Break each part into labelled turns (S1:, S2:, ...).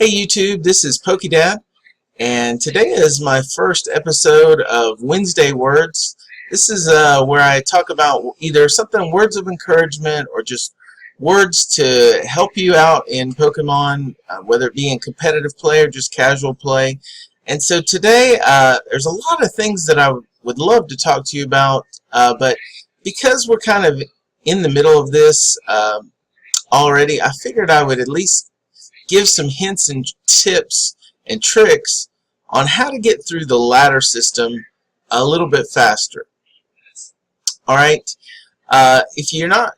S1: Hey YouTube, this is PokeDad, and today is my first episode of Wednesday Words. This is where I talk about either something words of encouragement or just words to help you out in Pokemon, whether it be in competitive play or just casual play. And so today there's a lot of things that I would love to talk to you about, but because we're kind of in the middle of this already, I figured I would at least give some hints and tips and tricks on how to get through the ladder system a little bit faster. Alright, if you're not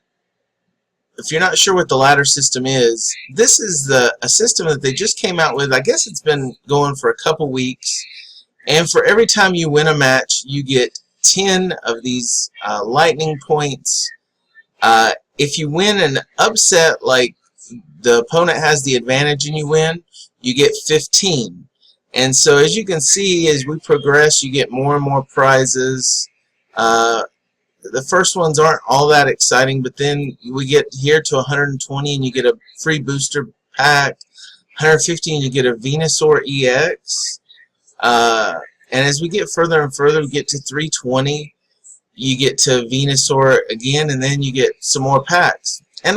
S1: sure what the ladder system is, this is a system that they just came out with. I guess it's been going for a couple weeks, and for every time you win a match you get 10 of these lightning points. If you win an upset, like the opponent has the advantage and you win, you get 15. And so as you can see, as we progress, you get more and more prizes. The first ones aren't all that exciting, but then we get here to 120 and you get a free booster pack. 150 and you get a Venusaur EX. And as we get further and further, we get to 320. You get to Venusaur again, and then you get some more packs. And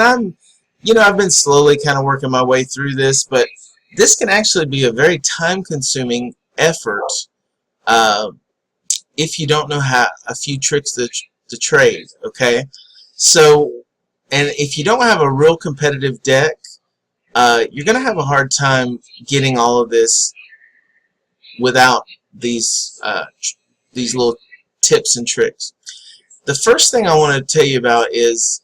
S1: I've been slowly kind of working my way through this, but this can actually be a very time-consuming effort if you don't know how a few tricks to trade. Okay, so and if you don't have a real competitive deck, you're gonna have a hard time getting all of this without these little tips and tricks. The first thing I want to tell you about is,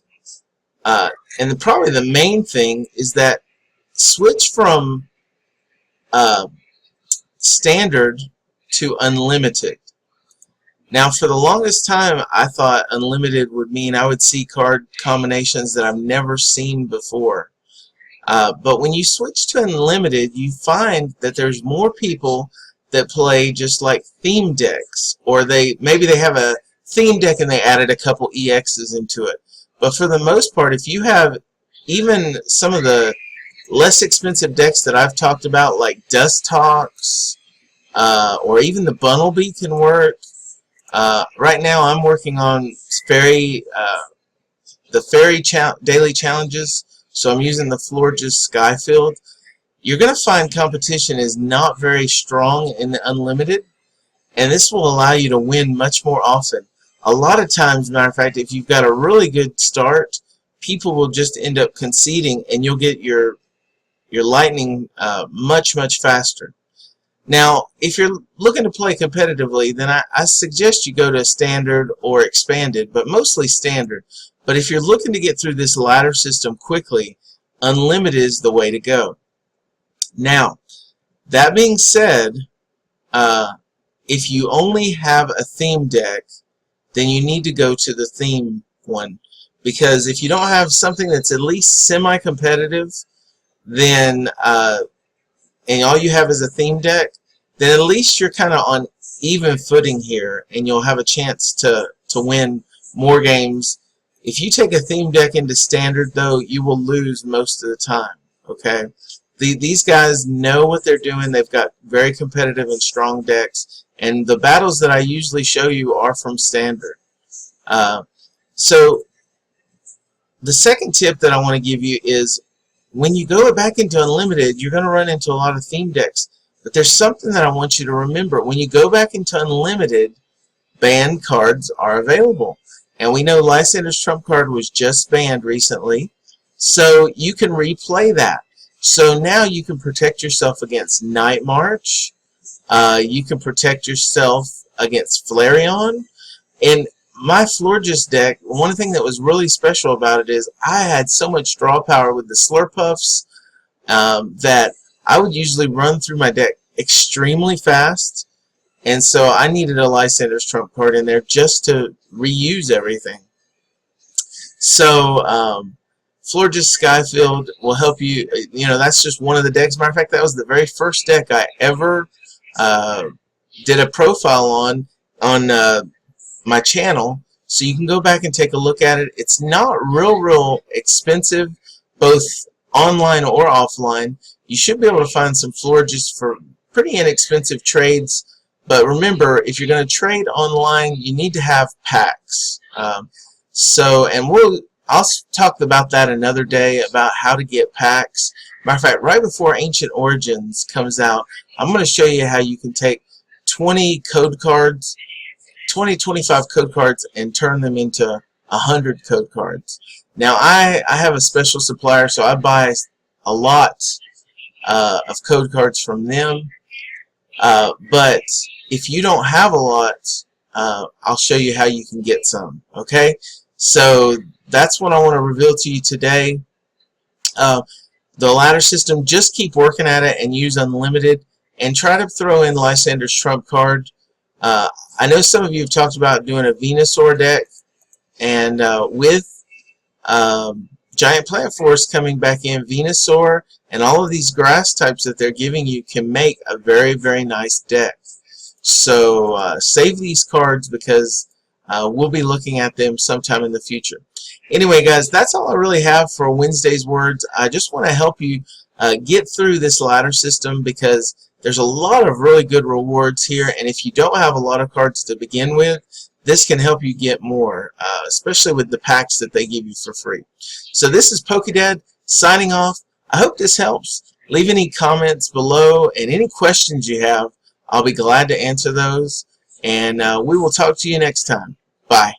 S1: and probably the main thing, is that switch from standard to unlimited. Now, for the longest time, I thought unlimited would mean I would see card combinations that I've never seen before. But when you switch to unlimited, you find that there's more people that play just like theme decks, or maybe they have a theme deck and they added a couple EXs into it. But for the most part, if you have even some of the less expensive decks that I've talked about, like Dust Talks, or even the Bunnelby can work. Right now I'm working on the Fairy Daily Challenges, so I'm using the Florges Skyfield. You're going to find competition is not very strong in the Unlimited, and this will allow you to win much more often. A lot of times, matter of fact, if you've got a really good start, people will just end up conceding, and you'll get your lightning much faster. Now, if you're looking to play competitively, then I suggest you go to standard or expanded, but mostly standard. But if you're looking to get through this ladder system quickly, unlimited is the way to go. Now, that being said, if you only have a theme deck, then you need to go to the theme one, because if you don't have something that's at least semi-competitive, then and all you have is a theme deck, then at least you're kind of on even footing here, and you'll have a chance to win more games. If you take a theme deck into standard, though, you will lose most of the time. Okay, these guys know what they're doing. They've got very competitive and strong decks. And the battles that I usually show you are from standard. So the second tip that I want to give you is, when you go back into unlimited, you're going to run into a lot of theme decks. But there's something that I want you to remember. When you go back into unlimited, banned cards are available. And we know Lysander's Trump card was just banned recently, so you can replay that. So now you can protect yourself against Night March. You can protect yourself against Flareon. In my Florges deck, one thing that was really special about it is I had so much draw power with the Slurpuffs that I would usually run through my deck extremely fast, and so I needed a Lysander's Trump card in there just to reuse everything. So Florges Skyfield will help you. That's just one of the decks. Matter of fact, that was the very first deck I ever did a profile on my channel, so you can go back and take a look at it. It's not real expensive, both online or offline. you should be able to find some Florges for pretty inexpensive trades. But remember, if you're going to trade online, you need to have packs. And I'll talk about that another day, about how to get packs. Matter of fact, right before Ancient Origins comes out, I'm going to show you how you can take 20 code cards, 25 code cards, and turn them into 100 code cards. Now, I have a special supplier, so I buy a lot of code cards from them. But if you don't have a lot, I'll show you how you can get some. Okay, so that's what I want to reveal to you today. The ladder system, just keep working at it and use unlimited, and try to throw in Lysander's trump card. I know some of you have talked about doing a Venusaur deck, and with Giant Plant Force coming back in, Venusaur and all of these grass types that they're giving you can make a very, very nice deck. So save these cards, because we'll be looking at them sometime in the future. Anyway, guys, that's all I really have for Wednesday's Words. I just want to help you get through this ladder system, because there's a lot of really good rewards here, and if you don't have a lot of cards to begin with, this can help you get more, especially with the packs that they give you for free. So this is PokeDad signing off. I hope this helps. Leave any comments below, and any questions you have, I'll be glad to answer those. And we will talk to you next time. Bye.